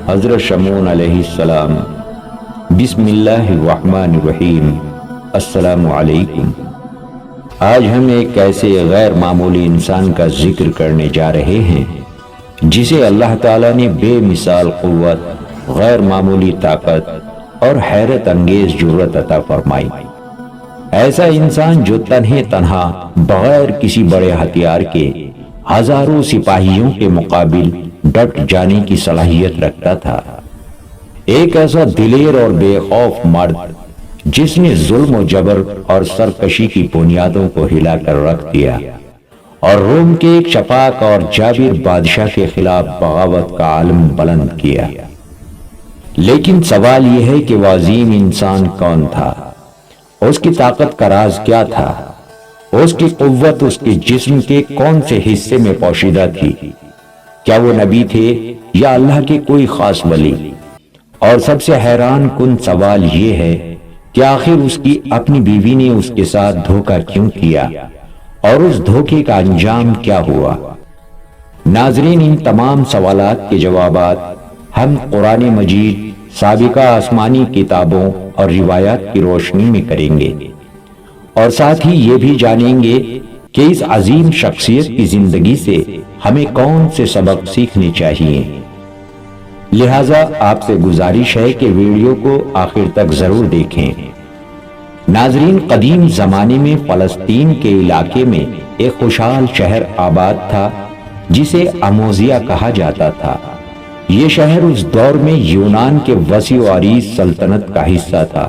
حضرت شمعون علیہ السلام۔ بسم اللہ الرحمن الرحیم۔ السلام علیکم۔ آج ہم ایک ایسے غیر معمولی انسان کا ذکر کرنے جا رہے ہیں جسے اللہ تعالیٰ نے بے مثال قوت، غیر معمولی طاقت اور حیرت انگیز جرأت عطا فرمائی۔ ایسا انسان جو تنہا بغیر کسی بڑے ہتھیار کے ہزاروں سپاہیوں کے مقابل ڈٹ جانے کی صلاحیت رکھتا تھا۔ ایک ایسا دلیر اور بے خوف مرد جس نے ظلم و جبر اور سرکشی کی بنیادوں کو ہلا کر رکھ دیا اور روم کے ایک شفاق اور جابر بادشاہ کے خلاف بغاوت کا عالم بلند کیا۔ لیکن سوال یہ ہے کہ وہ عظیم انسان کون تھا؟ اس کی طاقت کا راز کیا تھا؟ اس کی قوت اس کے جسم کے کون سے حصے میں پوشیدہ تھی؟ کیا وہ نبی تھے یا اللہ کے کوئی خاص ولی؟ اور سب سے حیران کن سوال یہ ہے کہ آخر اس کی اپنی بیوی نے اس کے ساتھ دھوکہ کیوں کیا اور اس دھوکے کا انجام کیا ہوا؟ ناظرین، ان تمام سوالات کے جوابات ہم قرآن مجید، سابقہ آسمانی کتابوں اور روایات کی روشنی میں کریں گے، اور ساتھ ہی یہ بھی جانیں گے کہ اس عظیم شخصیت کی زندگی سے ہمیں کون سے سبق سیکھنے چاہیے۔ لہٰذا آپ سے گزارش ہے کہ ویڈیو کو آخر تک ضرور دیکھیں۔ ناظرین، قدیم زمانے میں فلسطین کے علاقے میں ایک خوشحال شہر آباد تھا جسے اموزیہ کہا جاتا تھا۔ یہ شہر اس دور میں یونان کے وسیع و عریض سلطنت کا حصہ تھا۔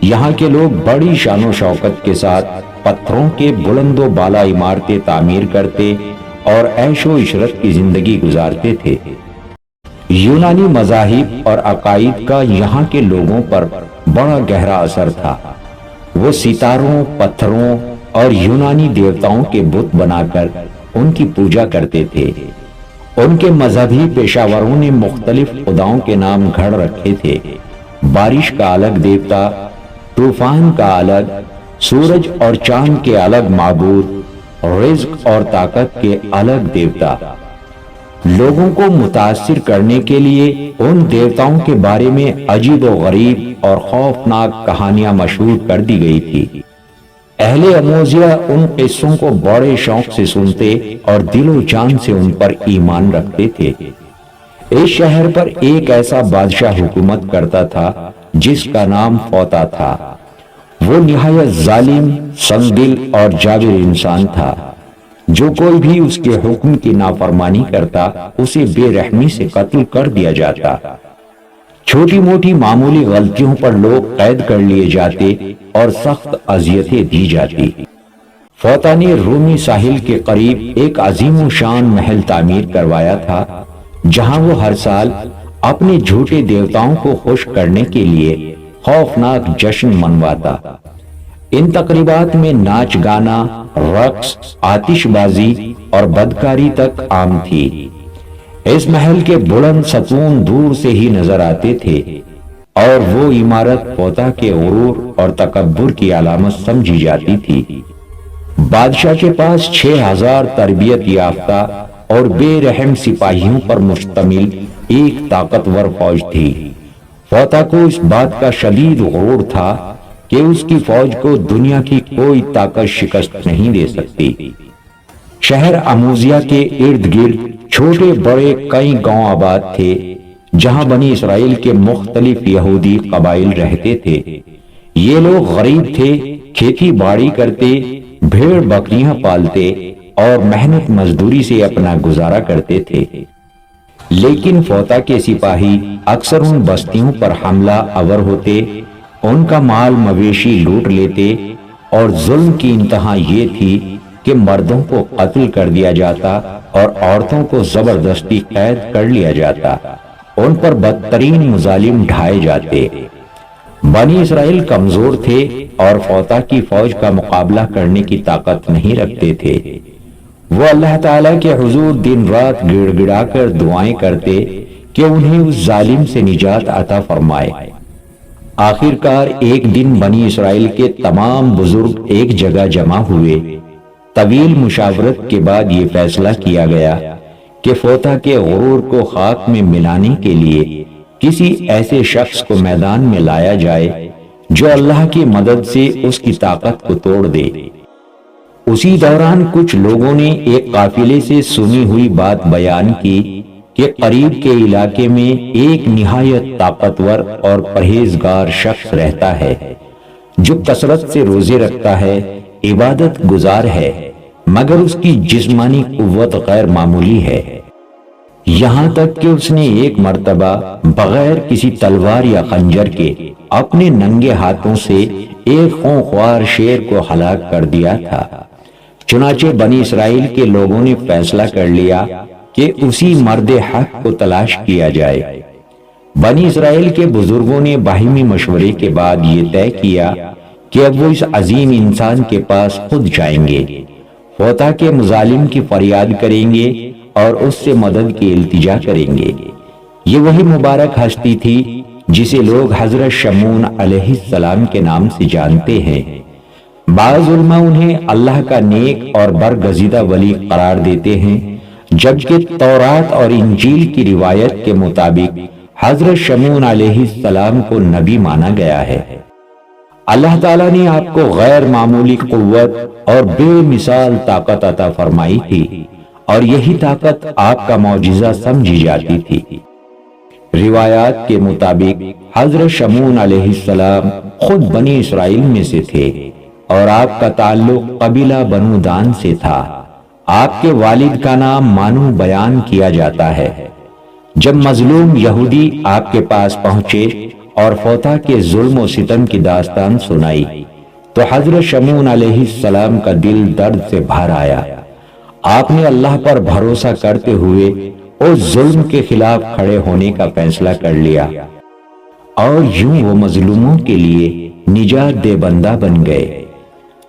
یہاں کے لوگ بڑی شان و شوکت کے ساتھ پتھروں کے بلند و بالا عمارتیں تعمیر کرتے اور عیش و عشرت کی زندگی گزارتے تھے۔ یونانی مذاہب اور عقائد کا یہاں کے لوگوں پر بڑا گہرا اثر تھا۔ وہ ستاروں، پتھروں اور یونانی دیوتاؤں کے بت بنا کر ان کی پوجا کرتے تھے۔ ان کے مذہبی پیشاوروں نے مختلف خداؤں کے نام گھڑ رکھے تھے۔ بارش کا الگ دیوتا، طوفان کا الگ، سورج اور چاند کے الگ معبود، رزق اور طاقت کے الگ دیوتا۔ لوگوں کو متاثر کرنے کے لیے ان دیوتاؤں کے بارے میں عجیب و غریب اور خوفناک کہانیاں مشہور کر دی گئی تھی۔ اہل اموزیہ ان قصوں کو بڑے شوق سے سنتے اور دل و جان سے ان پر ایمان رکھتے تھے۔ اس شہر پر ایک ایسا بادشاہ حکومت کرتا تھا جس کا نام فوطا تھا۔ وہ نہایت ظالم، سنگ دل اور جابر انسان تھا۔ جو کوئی بھی اس کے حکم کی نافرمانی کرتا اسے بے رحمی سے قتل کر دیا جاتا۔ چھوٹی موٹی معمولی غلطیوں پر لوگ قید کر لیے جاتے اور سخت اذیتیں دی جاتی۔ فوطا نے رومی ساحل کے قریب ایک عظیم و شان محل تعمیر کروایا تھا جہاں وہ ہر سال اپنے جھوٹے دیوتاؤں کو خوش کرنے کے لیے خوفناک جشن منواتا۔ ان تقریبات میں ناچ گانا، رقص، آتش بازی اور بدکاری تک عام تھی۔ اس محل کے بلند ستون دور سے ہی نظر آتے تھے اور وہ عمارت فوطا کے غرور اور تکبر کی علامت سمجھی جاتی تھی۔ بادشاہ کے پاس 6000 تربیت یافتہ اور بے رحم سپاہیوں پر مشتمل ایک طاقتور فوج تھی۔ فوطا کو اس بات کا شدید غرور تھا کہ اس کی فوج کو دنیا کی کوئی طاقت شکست نہیں دے سکتی۔ شہر اموزیہ کے ارد گرد چھوٹے بڑے کئی گاؤں آباد تھے جہاں بنی اسرائیل کے مختلف یہودی قبائل رہتے تھے۔ یہ لوگ غریب تھے، کھیتی باڑی کرتے، بھیڑ بکریاں پالتے اور محنت مزدوری سے اپنا گزارا کرتے تھے۔ لیکن فوطا کے سپاہی اکثر ان بستیوں پر حملہ آور ہوتے، ان کا مال مویشی لوٹ لیتے اور ظلم کی انتہا یہ تھی کہ مردوں کو قتل کر دیا جاتا اور عورتوں کو زبردستی قید کر لیا جاتا۔ ان پر بدترین مظالم ڈھائے جاتے۔ بنی اسرائیل کمزور تھے اور فوطا کی فوج کا مقابلہ کرنے کی طاقت نہیں رکھتے تھے۔ وہ اللہ تعالیٰ کے حضور دن رات گڑ گڑا کر دعائیں کرتے کہ انہیں اس ظالم سے نجات عطا فرمائے۔ آخر کار ایک دن بنی اسرائیل کے تمام بزرگ ایک جگہ جمع ہوئے۔ طویل مشاورت کے بعد یہ فیصلہ کیا گیا کہ فوتا کے غرور کو خاک میں ملانے کے لیے کسی ایسے شخص کو میدان میں لایا جائے جو اللہ کی مدد سے اس کی طاقت کو توڑ دے۔ اسی دوران کچھ لوگوں نے ایک قافلے سے سنی ہوئی بات بیان کی کہ قریب کے علاقے میں ایک نہایت طاقتور اور پرہیزگار شخص رہتا ہے جو کثرت سے روزے رکھتا ہے، عبادت گزار ہے، مگر اس کی جسمانی قوت غیر معمولی ہے، یہاں تک کہ اس نے ایک مرتبہ بغیر کسی تلوار یا خنجر کے اپنے ننگے ہاتھوں سے ایک خونخوار شیر کو ہلاک کر دیا تھا۔ چنانچہ بنی اسرائیل کے لوگوں نے فیصلہ کر لیا کہ اسی مرد حق کو تلاش کیا جائے۔ بنی اسرائیل کے بزرگوں نے باہمی مشورے کے بعد یہ طے کیا کہ اب وہ اس عظیم انسان کے پاس خود جائیں گے، فوتا کے مظالم کی فریاد کریں گے اور اس سے مدد کی التجا کریں گے۔ یہ وہی مبارک ہستی تھی جسے لوگ حضرت شمعون علیہ السلام کے نام سے جانتے ہیں۔ بعض علماء انہیں اللہ کا نیک اور برگزیدہ ولی قرار دیتے ہیں، جبکہ تورات اور انجیل کی روایت کے مطابق حضرت شمعون علیہ السلام کو نبی مانا گیا ہے۔ اللہ تعالیٰ نے آپ کو غیر معمولی قوت اور بے مثال طاقت عطا فرمائی تھی، اور یہی طاقت آپ کا معجزہ سمجھی جاتی تھی۔ روایات کے مطابق حضرت شمعون علیہ السلام خود بنی اسرائیل میں سے تھے اور آپ کا تعلق قبیلہ بنو دان سے تھا۔ آپ کے والد کا نام مانو بیان کیا جاتا ہے۔ جب مظلوم یہودی آپ کے پاس پہنچے اور فوتا کے ظلم و ستم کی داستان سنائی تو حضرت شمعون علیہ السلام کا دل درد سے بھر آیا۔ آپ نے اللہ پر بھروسہ کرتے ہوئے اس ظلم کے خلاف کھڑے ہونے کا فیصلہ کر لیا، اور یوں وہ مظلوموں کے لیے نجات دہ بندہ بن گئے۔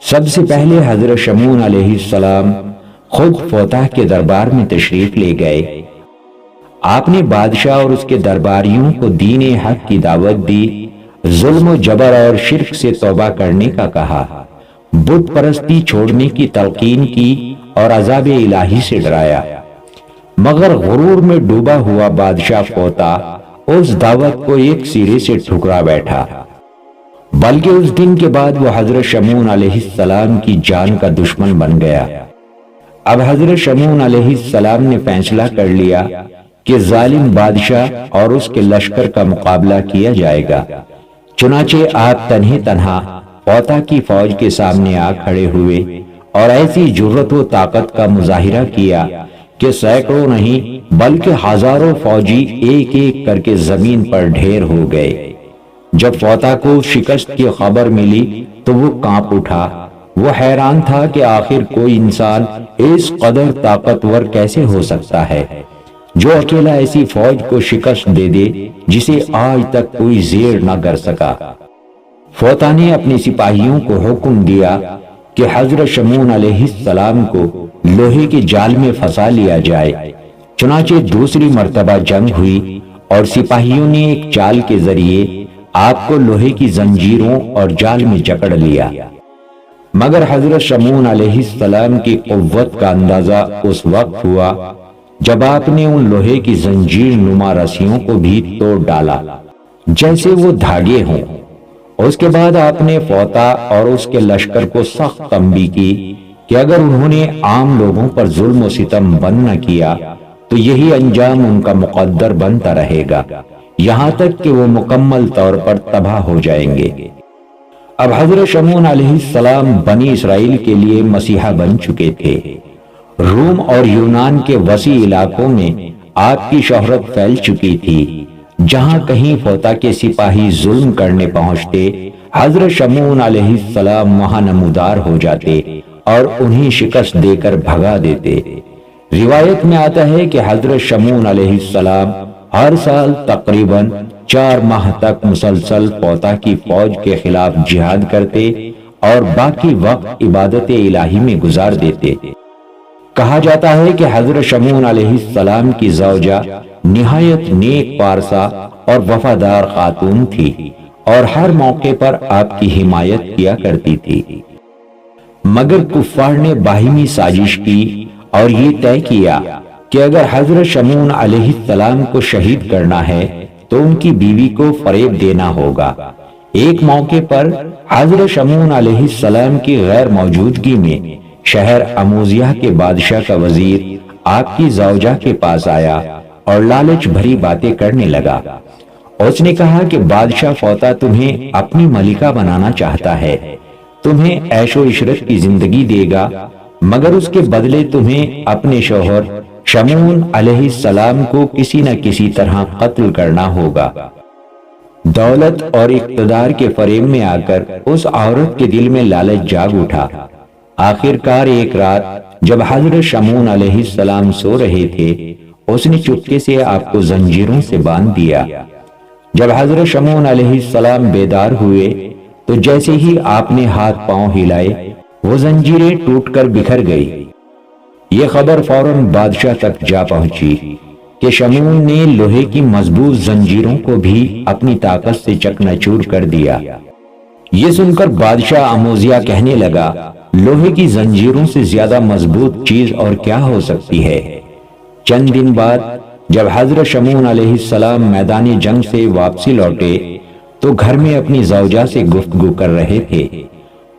سب سے پہلے حضرت شمعون علیہ السلام خود فوتا کے دربار میں تشریف لے گئے۔ آپ نے بادشاہ اور اس کے درباریوں کو دین حق کی دعوت دی، ظلم و جبر اور شرک سے توبہ کرنے کا کہا، بت پرستی چھوڑنے کی تلقین کی اور عذاب الہی سے ڈرایا۔ مگر غرور میں ڈوبا ہوا بادشاہ فوتا اس دعوت کو ایک سرے سے ٹھکرا بیٹھا، بلکہ اس دن کے بعد وہ حضرت شمعون علیہ السلام کی جان کا دشمن بن گیا۔ اب حضرت شمعون علیہ السلام نے فیصلہ کر لیا کہ ظالم بادشاہ اور اس کے لشکر کا مقابلہ کیا جائے گا۔ چنانچہ آپ تنہا فوتا کی فوج کے سامنے آ کھڑے ہوئے اور ایسی جرأت و طاقت کا مظاہرہ کیا کہ سینکڑوں نہیں بلکہ ہزاروں فوجی ایک ایک کر کے زمین پر ڈھیر ہو گئے۔ جب فوتا کو شکست کی خبر ملی تو وہ کانپ اٹھا۔ وہ حیران تھا کہ آخر کوئی انسان اس قدر طاقتور کیسے ہو سکتا ہے جو اکیلا ایسی فوج کو شکست دے دے جسے آج تک کوئی زیر نہ کر سکا۔ فوتا نے اپنے سپاہیوں کو حکم دیا کہ حضرت شمعون علیہ السلام کو لوہے کے جال میں پھنسا لیا جائے۔ چنانچہ دوسری مرتبہ جنگ ہوئی اور سپاہیوں نے ایک چال کے ذریعے آپ کو لوہے کی زنجیروں اور جال میں جکڑ لیا، مگر حضرت شمعون علیہ السلام کی قوت کا اندازہ اس وقت ہوا جب آپ نے ان لوہے کی زنجیر نما رسیوں کو بھی توڑ ڈالا جیسے وہ دھاگے ہوں۔ اس کے بعد آپ نے فوتا اور اس کے لشکر کو سخت تنبیہ کی کہ اگر انہوں نے عام لوگوں پر ظلم و ستم بند نہ کیا تو یہی انجام ان کا مقدر بنتا رہے گا، یہاں تک کہ وہ مکمل طور پر تباہ ہو جائیں گے۔ اب حضرت شمعون علیہ السلام بنی اسرائیل کے لیے مسیحا بن چکے تھے۔ روم اور یونان کے وسیع علاقوں میں آپ کی شہرت پھیل چکی تھی۔ جہاں کہیں فوتا کے سپاہی ظلم کرنے پہنچتے، حضرت شمعون علیہ السلام وہاں نمودار ہو جاتے اور انہیں شکست دے کر بھگا دیتے۔ روایت میں آتا ہے کہ حضرت شمعون علیہ السلام ہر سال تقریباً 4 ماہ تک مسلسل فوتا کی فوج کے خلاف جہاد کرتے اور باقی وقت عبادت الہی میں گزار دیتے۔ کہا جاتا ہے کہ حضرت شمعون علیہ السلام کی زوجہ نہایت نیک پارسا اور وفادار خاتون تھی اور ہر موقع پر آپ کی حمایت کیا کرتی تھی، مگر کفار نے باہمی سازش کی اور یہ طے کیا کہ اگر حضرت شمعون علیہ السلام کو شہید کرنا ہے تو ان کی بیوی کو فریب دینا ہوگا۔ ایک موقع پر حضرت شمعون علیہ السلام کی غیر موجودگی میں شہر اموزیہ کے بادشاہ کا وزیر آپ کی زوجہ کے پاس آیا اور لالچ بھری باتیں کرنے لگا۔ اس نے کہا کہ بادشاہ فوتا تمہیں اپنی ملکہ بنانا چاہتا ہے، تمہیں عیش و عشرت کی زندگی دے گا، مگر اس کے بدلے تمہیں اپنے شوہر شمعون علیہ السلام کو کسی نہ کسی طرح قتل کرنا ہوگا۔ دولت اور اقتدار کے فریب میں آ کر اس عورت کے دل میں لالچ جاگ اٹھا۔ آخر کار ایک رات جب حضرت شمعون علیہ السلام سو رہے تھے، اس نے چپکے سے آپ کو زنجیروں سے باندھ دیا۔ جب حضرت شمعون علیہ السلام بیدار ہوئے تو جیسے ہی آپ نے ہاتھ پاؤں ہلائے وہ زنجیریں ٹوٹ کر بکھر گئی۔ یہ خبر فوراً بادشاہ تک جا پہنچی کہ شمعون نے لوہے کی مضبوط زنجیروں کو بھی اپنی طاقت سے چکنا چور کر دیا۔ یہ سن کر بادشاہ اموزیہ کہنے لگا، لوہے کی زنجیروں سے زیادہ مضبوط چیز اور کیا ہو سکتی ہے؟ چند دن بعد جب حضرت شمعون علیہ السلام میدان جنگ سے واپسی لوٹے تو گھر میں اپنی زوجہ سے گفتگو کر رہے تھے۔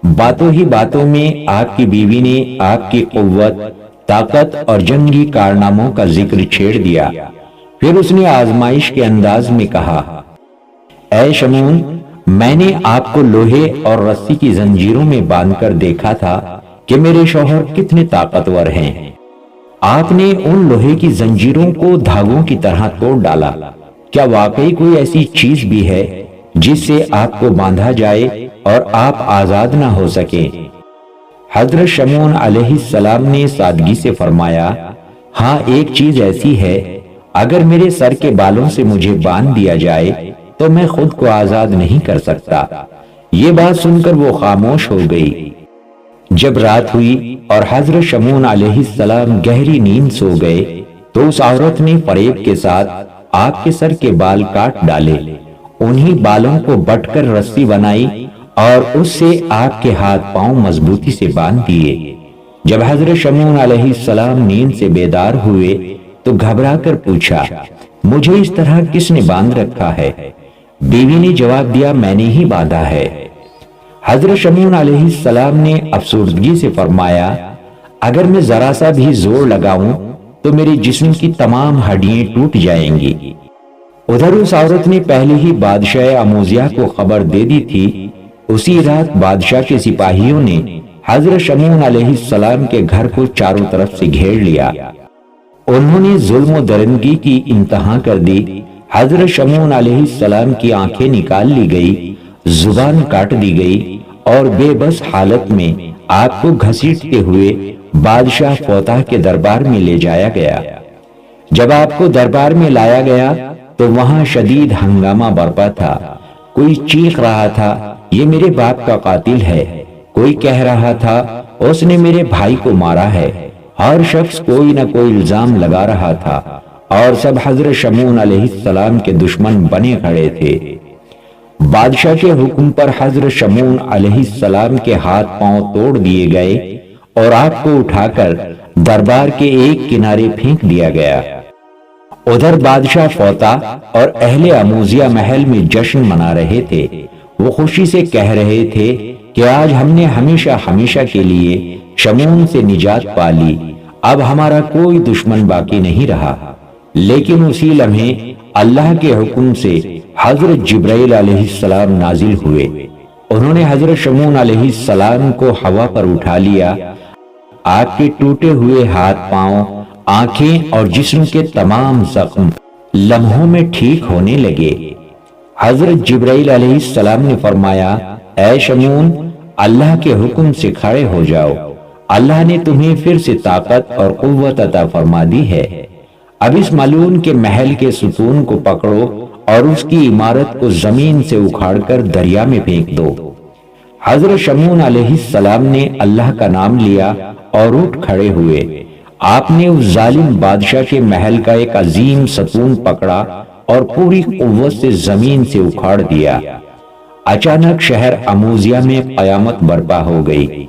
باتوں ہی باتوں میں آپ کی بیوی نے آپ کی قوت، طاقت اور جنگی کارناموں کا ذکر چھیڑ دیا۔ پھر اس نے آزمائش کے انداز میں کہا، اے شمعون، میں نے آپ کو لوہے اور رسی کی زنجیروں میں باندھ کر دیکھا تھا کہ میرے شوہر کتنے طاقتور ہیں۔ آپ نے ان لوہے کی زنجیروں کو دھاگوں کی طرح توڑ ڈالا۔ کیا واقعی کوئی ایسی چیز بھی ہے جس سے آپ کو باندھا جائے اور آپ آزاد نہ ہو سکیں؟ حضرت شمعون علیہ السلام نے سادگی سے فرمایا، ہاں ایک چیز ایسی ہے، اگر میرے سر کے بالوں سے مجھے باندھ دیا جائے تو میں خود کو آزاد نہیں کر سکتا۔ یہ بات سن کر وہ خاموش ہو گئی۔ جب رات ہوئی اور حضرت شمعون علیہ السلام گہری نیند سو گئے تو اس عورت نے فریب کے ساتھ آپ کے سر کے بال کاٹ ڈالے، انہی بالوں کو بٹ کر رسی بنائی اور اس سے آپ کے ہاتھ پاؤں مضبوطی سے باندھ دیے۔ جب حضرت شمعون علیہ السلام نیند سے بیدار ہوئے تو گھبرا کر پوچھا، مجھے اس طرح کس نے باندھ رکھا ہے؟ بیوی نے جواب دیا، میں نے ہی باندھا ہے۔ حضرت شمعون علیہ السلام نے افسردگی سے فرمایا، اگر میں ذرا سا بھی زور لگاؤں تو میرے جسم کی تمام ہڈیاں ٹوٹ جائیں گی۔ ادھر اس عورت نے پہلے ہی بادشاہ اموزیہ کو خبر دے دی تھی۔ اسی رات بادشاہ کے سپاہیوں نے حضرت شمعون علیہ السلام کے گھر کو چاروں طرف سے گھیر لیا۔ انہوں نے ظلم و درندگی کی انتہا کر دی۔ حضرت شمعون علیہ السلام کی آنکھیں نکال لی گئی، زبان کاٹ دی گئی اور بے بس حالت میں آپ کو گھسیٹتے ہوئے بادشاہ فوتا کے دربار میں لے جایا گیا۔ جب آپ کو دربار میں لایا گیا تو وہاں شدید ہنگامہ برپا تھا۔ کوئی چیخ رہا تھا، یہ میرے باپ کا قاتل ہے، کوئی کہہ رہا تھا اس نے میرے بھائی کو مارا ہے۔ ہر شخص کوئی نہ کوئی الزام لگا رہا تھا اور سب حضرت شمعون علیہ السلام کے دشمن بنے کھڑے تھے۔ بادشاہ کے حکم پر حضرت شمعون علیہ السلام کے ہاتھ پاؤں توڑ دیے گئے اور آپ کو اٹھا کر دربار کے ایک کنارے پھینک دیا گیا۔ ادھر بادشاہ فوتا اور اہل اموزیہ محل میں جشن منا رہے تھے۔ وہ خوشی سے کہہ رہے تھے کہ آج ہم نے ہمیشہ ہمیشہ کے لیے شمعون سے نجات پا لی، اب ہمارا کوئی دشمن باقی نہیں رہا۔ لیکن اسی لمحے اللہ کے حکم سے حضرت جبرائیل علیہ السلام نازل ہوئے۔ انہوں نے حضرت شمعون علیہ السلام کو ہوا پر اٹھا لیا۔ آپ کے ٹوٹے ہوئے ہاتھ پاؤں، آنکھیں اور جسم کے تمام زخم لمحوں میں ٹھیک ہونے لگے۔ حضرت جبرائیل علیہ السلام نے فرمایا، اے شمعون، اللہ کے حکم سے کھڑے ہو جاؤ، اللہ نے تمہیں پھر سے طاقت اور قوت عطا فرما دی ہے۔ اب اس ملعون کے محل کے ستون کو پکڑو اور اس کی عمارت کو زمین سے اکھاڑ کر دریا میں پھینک دو۔ حضرت شمعون علیہ السلام نے اللہ کا نام لیا اور اٹھ کھڑے ہوئے۔ آپ نے اس ظالم بادشاہ کے محل کا ایک عظیم ستون پکڑا اور پوری قوت سے زمین سے اکھاڑ دیا۔ اچانک شہر اموزیہ میں قیامت برپا ہو گئی،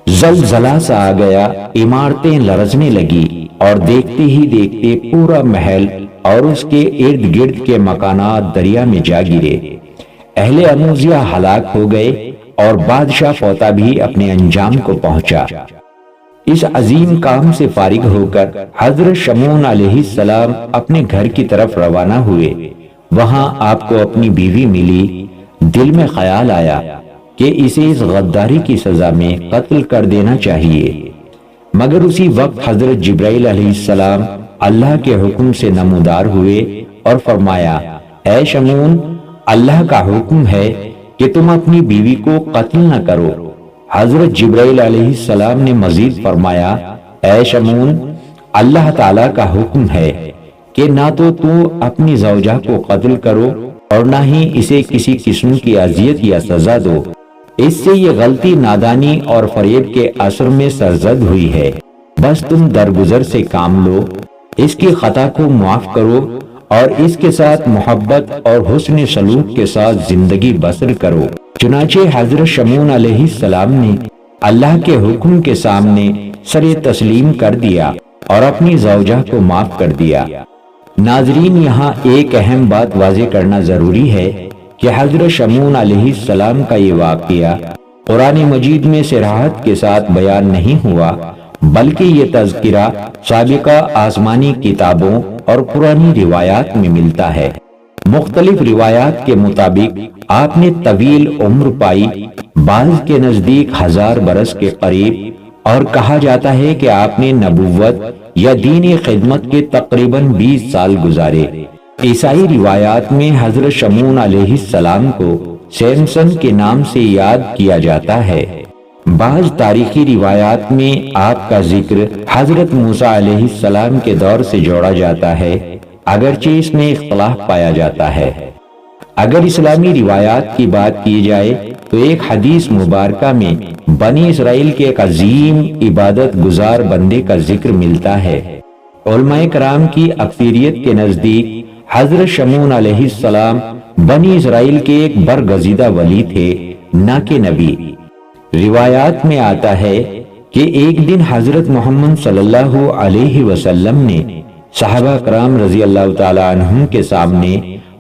زلزلہ سا آ گیا، عمارتیں لرزنے لگی، اور دیکھتے ہی دیکھتے پورا محل اور اس کے ارد گرد کے مکانات دریا میں جا گرے۔ اہل اموزیہ ہلاک ہو گئے اور بادشاہ فوطا بھی اپنے انجام کو پہنچا۔ اس عظیم کام سے فارغ ہو کر حضرت شمعون علیہ السلام اپنے گھر کی طرف روانہ ہوئے۔ وہاں آپ کو اپنی بیوی ملی۔ دل میں خیال آیا کہ اسے اس غداری کی سزا میں قتل کر دینا چاہیے، مگر اسی وقت حضرت جبرائیل علیہ السلام اللہ کے حکم سے نمودار ہوئے اور فرمایا، اے شمعون، اللہ کا حکم ہے کہ تم اپنی بیوی کو قتل نہ کرو۔ حضرت جبرائیل علیہ السلام نے مزید فرمایا، اے شمعون، اللہ تعالیٰ کا حکم ہے کہ نہ تو اپنی زوجہ کو قتل کرو اور نہ ہی اسے کسی قسم کی اذیت یا سزا دو۔ اس سے یہ غلطی نادانی اور فریب کے اثر میں سرزد ہوئی ہے۔ بس تم درگزر سے کام لو، اس کی خطا کو معاف کرو اور اس کے ساتھ محبت اور حسن سلوک کے ساتھ زندگی بسر کرو۔ چنانچہ حضرت شمعون علیہ السلام نے اللہ کے حکم کے سامنے سر تسلیم کر دیا اور اپنی زوجہ کو معاف کر دیا۔ ناظرین، یہاں ایک اہم بات واضح کرنا ضروری ہے کہ حضرت شمعون علیہ السلام کا یہ واقعہ قرآن مجید میں صراحت کے ساتھ بیان نہیں ہوا، بلکہ یہ تذکرہ سابقہ آسمانی کتابوں اور پرانی روایات میں ملتا ہے۔ مختلف روایات کے مطابق آپ نے طویل عمر پائی، بعض کے نزدیک 1000 برس کے قریب، اور کہا جاتا ہے کہ آپ نے نبوت یا دین خدمت کے تقریباً 20 سال گزارے۔ عیسائی روایات میں حضرت شمعون علیہ السلام کو سیمسن کے نام سے یاد کیا جاتا ہے۔ بعض تاریخی روایات میں آپ کا ذکر حضرت موسیٰ علیہ السلام کے دور سے جوڑا جاتا ہے، اگرچہ اس میں اختلاف پایا جاتا ہے۔ اگر اسلامی روایات کی بات کی جائے تو ایک حدیث مبارکہ میں بنی اسرائیل کے ایک عظیم عبادت گزار بندے کا ذکر ملتا ہے۔ علماء کرام کی اکثریت کے نزدیک حضرت شمعون علیہ السلام بنی اسرائیل کے ایک برگزیدہ ولی تھے، نہ کہ نبی۔ روایات میں آتا ہے کہ ایک دن حضرت محمد صلی اللہ علیہ وسلم نے صحابہ کرام رضی اللہ تعالی عنہم کے سامنے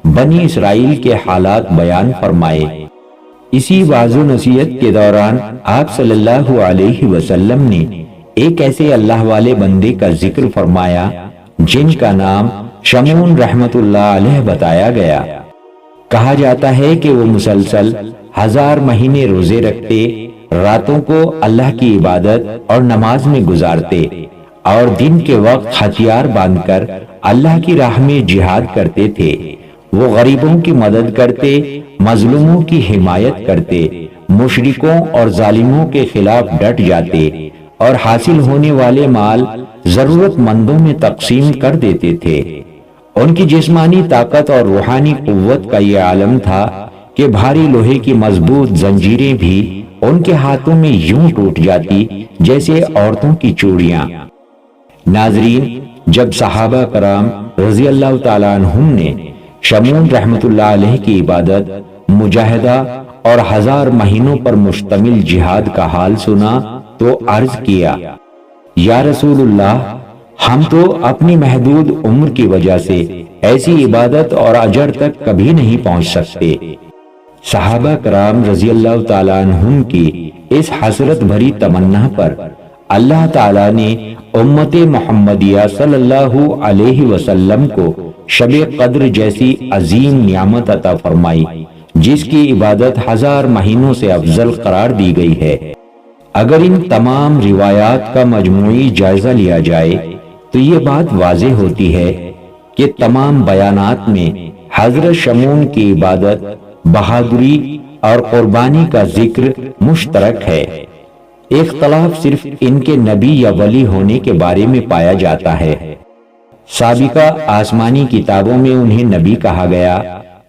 بنی اسرائیل کے حالات بیان فرمائے۔ اسی وعظ و نصیحت کے دوران آپ صلی اللہ علیہ وسلم نے ایک ایسے اللہ والے بندے کا ذکر فرمایا جن کا نام شمعون رحمت اللہ علیہ بتایا گیا۔ کہا جاتا ہے کہ وہ مسلسل 1000 مہینے روزے رکھتے، راتوں کو اللہ کی عبادت اور نماز میں گزارتے اور دن کے وقت ہتھیار باندھ کر اللہ کی راہ میں جہاد کرتے تھے۔ وہ غریبوں کی مدد کرتے، مظلوموں کی حمایت کرتے، مشرکوں اور ظالموں کے خلاف ڈٹ جاتے اور حاصل ہونے والے مال ضرورت مندوں میں تقسیم کر دیتے تھے۔ ان کی جسمانی طاقت اور روحانی قوت کا یہ عالم تھا کہ بھاری لوہے کی مضبوط زنجیریں بھی ان کے ہاتھوں میں یوں ٹوٹ جاتی جیسے عورتوں کی چوڑیاں۔ ناظرین، جب صحابہ کرام رضی اللہ تعالیٰ عنہم نے شمعون رحمت اللہ علیہ کی عبادت، مجاہدہ اور 1000 مہینوں پر مشتمل جہاد کا حال سنا تو عرض کیا، یا رسول اللہ، ہم تو اپنی محدود عمر کی وجہ سے ایسی عبادت اور اجر تک کبھی نہیں پہنچ سکتے۔ صحابہ کرام رضی اللہ تعالیٰ عنہم کی اس حسرت بھری تمنا پر اللہ تعالیٰ نے امت محمدیہ صلی اللہ علیہ وسلم کو شب قدر جیسی عظیم نعمت عطا فرمائی، جس کی عبادت 1000 مہینوں سے افضل قرار دی گئی ہے۔ اگر ان تمام روایات کا مجموعی جائزہ لیا جائے تو یہ بات واضح ہوتی ہے کہ تمام بیانات میں حضرت شمعون کی عبادت، بہادری اور قربانی کا ذکر مشترک ہے۔ اختلاف صرف ان کے نبی یا ولی ہونے کے بارے میں پایا جاتا ہے۔ سابقہ آسمانی کتابوں میں انہیں نبی کہا گیا،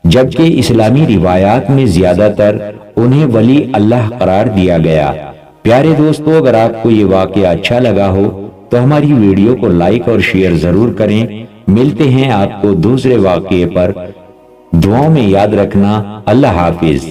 جبکہ اسلامی روایات میں زیادہ تر انہیں ولی اللہ قرار دیا گیا۔ پیارے دوستو، اگر آپ کو یہ واقعہ اچھا لگا ہو تو ہماری ویڈیو کو لائک اور شیئر ضرور کریں۔ ملتے ہیں آپ کو دوسرے واقعے پر۔ دعاؤں میں یاد رکھنا۔ اللہ حافظ۔